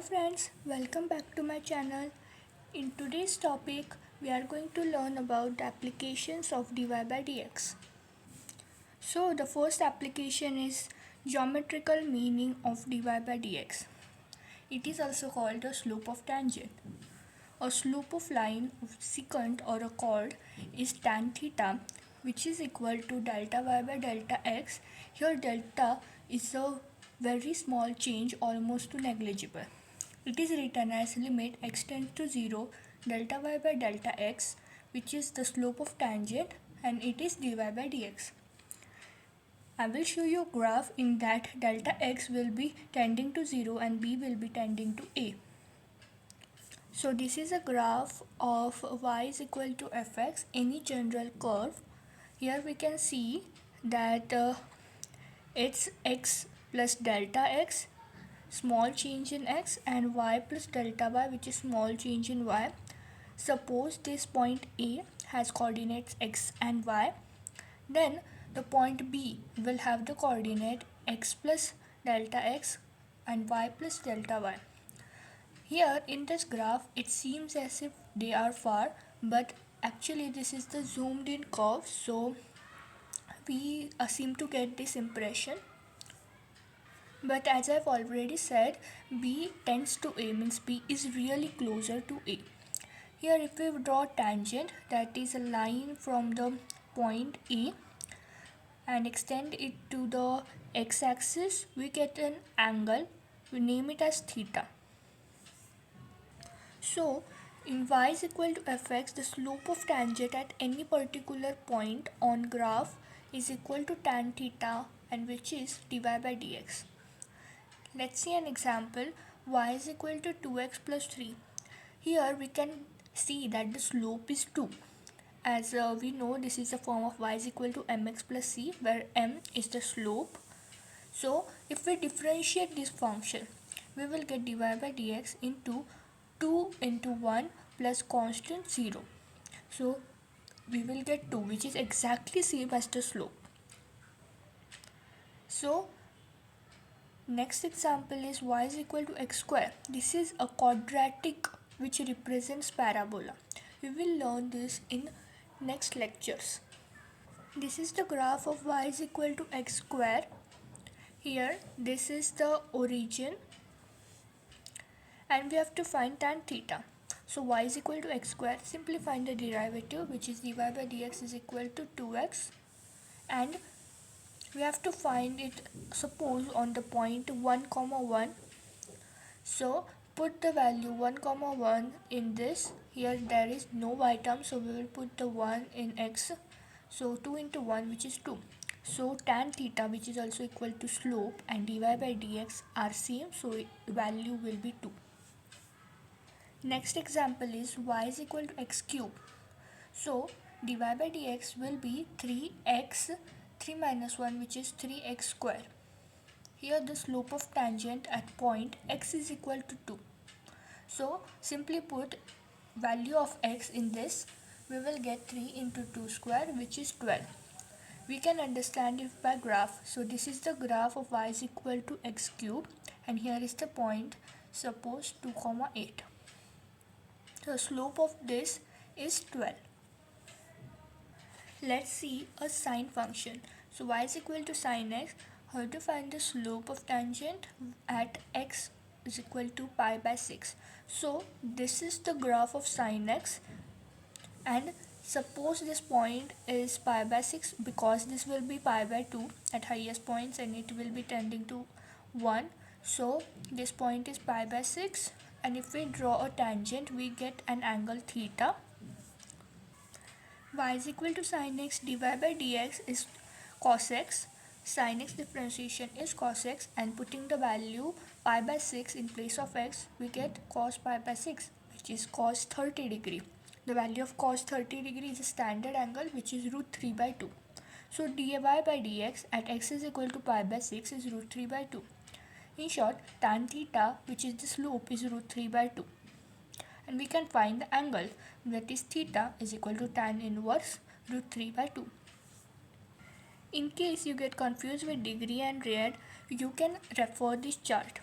friends, welcome back to my channel. In today's topic, we are going to learn about the applications of dy by dx. So the first application is geometrical meaning of dy by dx. It is also called the slope of tangent. A slope of line of secant or a chord is tan theta, which is equal to delta y by delta x. Here delta is a very small change, almost to negligible. It is written as limit x tends to 0 delta y by delta x, which is the slope of tangent, and it is dy by dx. I will show you a graph in that delta x will be tending to 0 and b will be tending to a. So this is a graph of y is equal to fx, any general curve. Here we can see that it's x plus delta x, small change in x, and y plus delta y, which is small change in y. Suppose this point A has coordinates x and y, then the point B will have the coordinate x plus delta x and y plus delta y. Here in this graph, it seems as if they are far, but actually this is the zoomed in curve, so we seem to get this impression. But as I've already said, B tends to A, means B is really closer to A. Here if we draw tangent, that is a line from the point A and extend it to the x-axis, we get an angle. We name it as theta. So in y is equal to fx, the slope of tangent at any particular point on graph is equal to tan theta, and which is dy by dx. Let's see an example. Y is equal to 2x plus 3. Here we can see that the slope is 2. As we know, this is a form of y is equal to mx plus c, where m is the slope. So if we differentiate this function, we will get dy by dx into 2 into 1 plus constant 0. So we will get 2, which is exactly same as the slope. So next example is y is equal to x square. This is a quadratic which represents parabola. We will learn this in next lectures. This is the graph of y is equal to x square. Here this is the origin and we have to find tan theta. So y is equal to x square. Simply find the derivative, which is dy by dx is equal to 2x, and we have to find it, suppose, on the point 1 comma 1. So put the value 1 comma 1 in this. Here there is no y term, so we will put the 1 in x. So 2 into 1, which is 2. So tan theta, which is also equal to slope, and dy by dx are same, so value will be 2. Next example is y is equal to x cube. So dy by dx will be 3x, 3 minus 1, which is 3x square. Here the slope of tangent at point x is equal to 2. So simply put value of x in this, we will get 3 into 2 square, which is 12. We can understand it by graph. So this is the graph of y is equal to x cube, and here is the point, suppose 2 comma 8. The slope of this is 12. Let's see a sine function. So y is equal to sine x. How to find the slope of tangent at x is equal to pi by 6. So this is the graph of sine x, and suppose this point is pi by 6, because this will be pi by 2 at highest points and it will be tending to 1. So this point is pi by 6, and if we draw a tangent, we get an angle theta. Y is equal to sin x, dy by dx is cos x. Sin x differentiation is cos x, and putting the value pi by 6 in place of x, we get cos pi by 6, which is cos 30 degree. The value of cos 30 degree is a standard angle, which is root 3 by 2. So dy by dx at x is equal to pi by 6 is root 3 by 2. In short, tan theta, which is the slope, is root 3 by 2. And we can find the angle, that is theta is equal to tan inverse root 3 by 2. In case you get confused with degree and rad, you can refer this chart.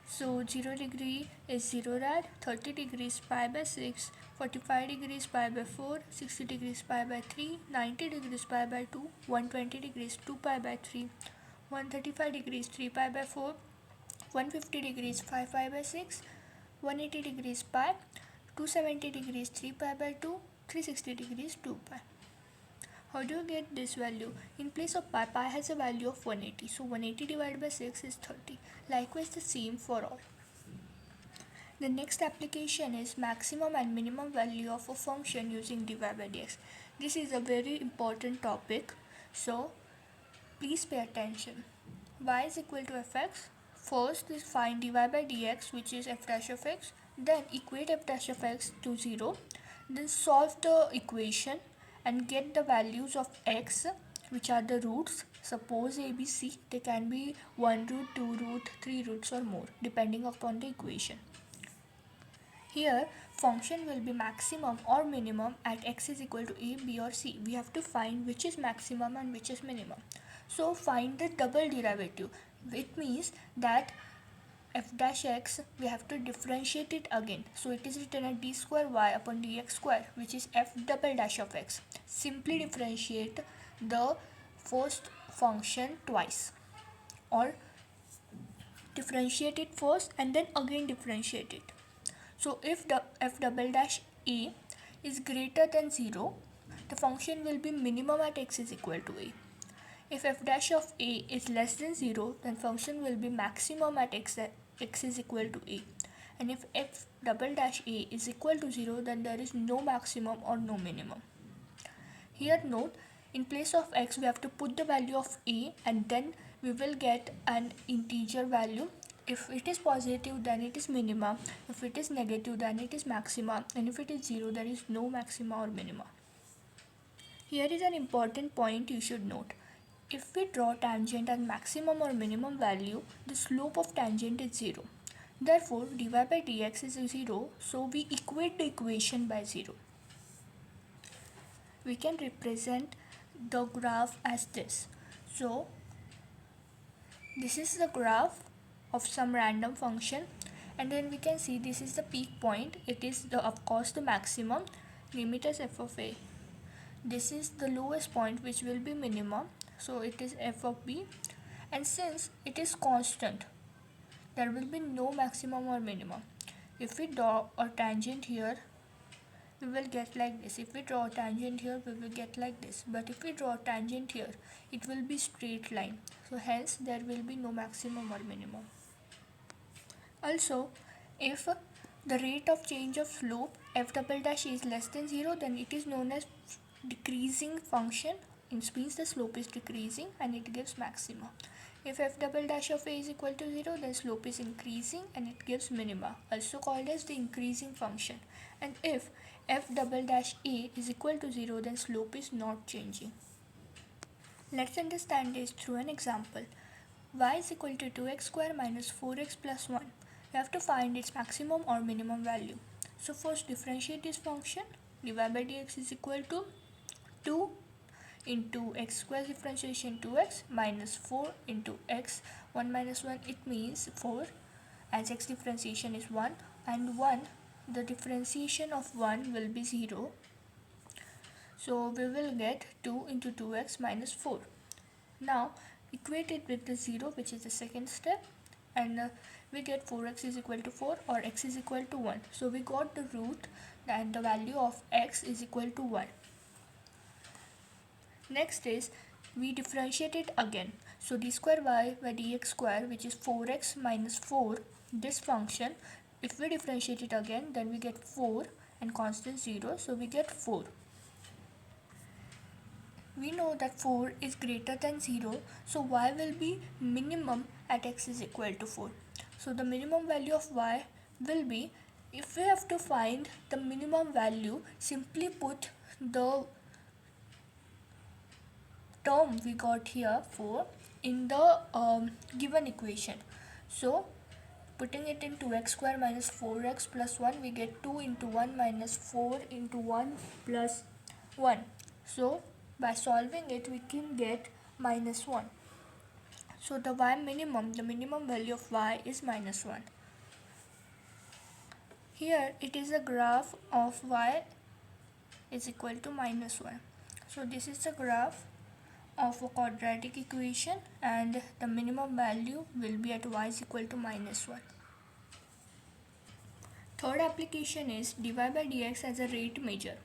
So 0 degree is 0 rad, 30 degrees pi by 6, 45 degrees pi by 4, 60 degrees pi by 3, 90 degrees pi by 2, 120 degrees 2 pi by 3, 135 degrees 3 pi by 4, 150 degrees 5 pi by 6, 180 degrees pi, 270 degrees 3 pi by 2, 360 degrees 2 pi. How do you get this value? In place of pi, pi has a value of 180. So 180 divided by 6 is 30. Likewise the same for all. The next application is maximum and minimum value of a function using dy by dx. This is a very important topic. So please pay attention. Y is equal to fx. First is find dy by dx, which is f dash of x. Then equate f dash of x to 0. Then solve the equation and get the values of x, which are the roots. Suppose a, b, c. They can be 1 root, 2 root, 3 roots or more depending upon the equation. Here function will be maximum or minimum at x is equal to a, b or c. We have to find which is maximum and which is minimum. So find the double derivative. It means that f dash x, we have to differentiate it again. So it is written as d square y upon dx square, which is f double dash of x. Simply differentiate the first function twice, or differentiate it first and then again differentiate it. So if the f double dash a is greater than 0, the function will be minimum at x is equal to a. If f dash of a is less than 0, then function will be maximum at x is equal to a. And if f double dash a is equal to 0, then there is no maximum or no minimum. Here note, in place of x we have to put the value of a and then we will get an integer value. If it is positive, then it is minima. If it is negative, then it is maxima. And if it is 0, there is no maxima or minima. Here is an important point you should note. If we draw tangent at maximum or minimum value, the slope of tangent is 0. Therefore, dy by dx is 0, so we equate the equation by 0. We can represent the graph as this. So, this is the graph of some random function, and then we can see this is the peak point. It is of course the maximum. Name it as f of a. This is the lowest point, which will be minimum, so it is f of b. And since it is constant, there will be no maximum or minimum. If we draw a tangent here, we will get like this. If we draw a tangent here, we will get like this. But if we draw a tangent here, it will be straight line. So hence there will be no maximum or minimum. Also, if the rate of change of slope f double dash is less than 0, then it is known as decreasing function. It means the slope is decreasing and it gives maxima. If f double dash of a is equal to 0, then slope is increasing and it gives minima, also called as the increasing function. And if f double dash a is equal to 0, then slope is not changing. Let's understand this through an example. Y is equal to 2x square minus 4x plus 1. We have to find its maximum or minimum value. So first differentiate this function. Dy by dx is equal to 2 into x square differentiation 2x minus 4 into x 1 minus 1. It means 4, as x differentiation is 1, and 1, the differentiation of 1 will be 0. So we will get 2 into 2x minus 4. Now equate it with the 0, which is the second step, and we get 4x is equal to 4 or x is equal to 1. So we got the root and the value of x is equal to 1. Next is we differentiate it again. So d square y by dx square, which is 4x minus 4, this function, if we differentiate it again, then we get 4 and constant 0, so we get 4. We know that 4 is greater than 0, so y will be minimum at x is equal to 4. So the minimum value of y will be, if we have to find the minimum value, simply put the term we got here 4 in the given equation. So putting it into x square minus 4x plus 1, we get 2 into 1 minus 4 into 1 plus 1. So by solving it, we can get minus 1. So the minimum value of y is -1. Here it is a graph of y is equal to -1. So this is the graph of a quadratic equation and the minimum value will be at y is equal to -1. Third application is dy by dx as a rate measure.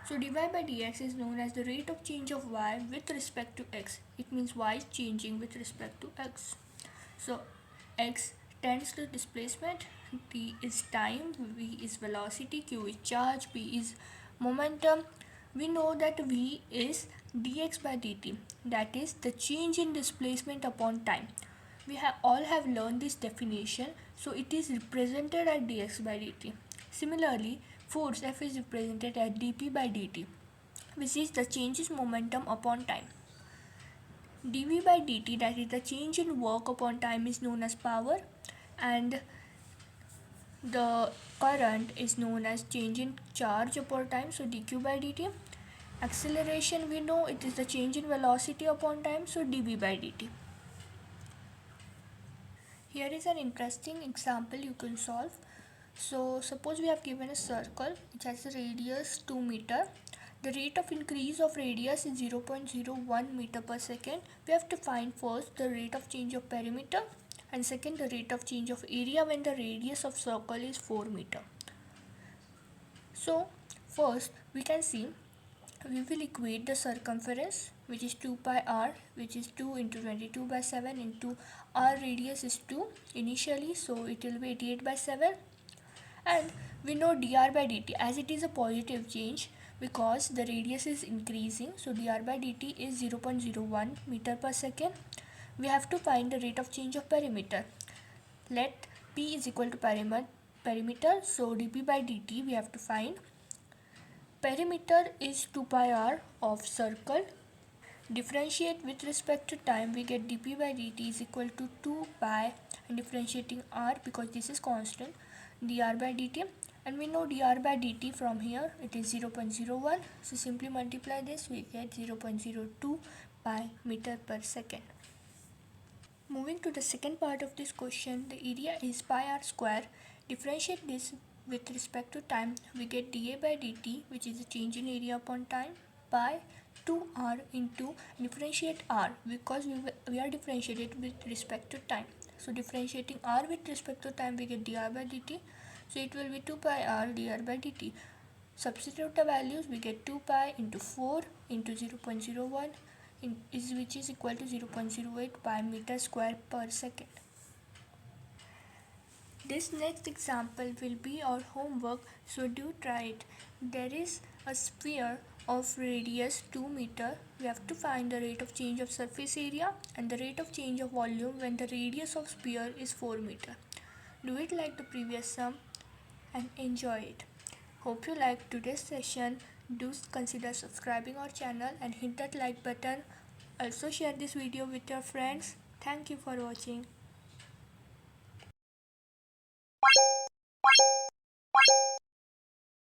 So dy by dx is known as the rate of change of y with respect to x. It means y is changing with respect to x. So x tends to displacement, t is time, v is velocity, q is charge, p is momentum. We know that v is dx by dt, that is the change in displacement upon time. We all have learned this definition, so it is represented as dx by dt. Similarly, force F is represented as dp by dt, which is the change's momentum upon time. dv by dt, that is the change in work upon time, is known as power, and the current is known as change in charge upon time, so dq by dt. Acceleration, we know it is the change in velocity upon time, so dv by dt. Here is an interesting example you can solve. So suppose we have given a circle which has a radius 2 meter. The rate of increase of radius is 0.01 meter per second. We have to find first the rate of change of perimeter and second the rate of change of area when the radius of circle is 4 meter. So first we can see we will equate the circumference, which is 2 pi r, which is 2 into 22 by 7 into r radius is 2 initially, so it will be 88 by 7, and we know dr by dt as it is a positive change because the radius is increasing, so dr by dt is 0.01 meter per second. We have to find the rate of change of perimeter. Let p is equal to perimeter, so dp by dt we have to find. Perimeter is 2 pi r of circle. Differentiate with respect to time, we get dp by dt is equal to 2 pi, and differentiating r because this is constant, dr by dt, and we know dr by dt from here it is 0.01, so simply multiply this, we get 0.02 pi meter per second. Moving to the second part of this question, the area is pi r square. Differentiate this with respect to time, we get dA by dt, which is the change in area upon time, pi 2r into differentiate r because we are differentiated with respect to time. So differentiating r with respect to time, we get dr by dt, so it will be 2 pi r dr by dt. Substitute the values, we get 2 pi into 4 into 0.01 which is equal to 0.08 pi meter square per second. This next example will be our homework, so do try it. There is a sphere of radius 2 meter. We have to find the rate of change of surface area and the rate of change of volume when the radius of sphere is 4 meter. Do it like the previous sum and enjoy it. Hope you liked today's session. Do consider subscribing our channel and hit that like button. Also share this video with your friends. Thank you for watching.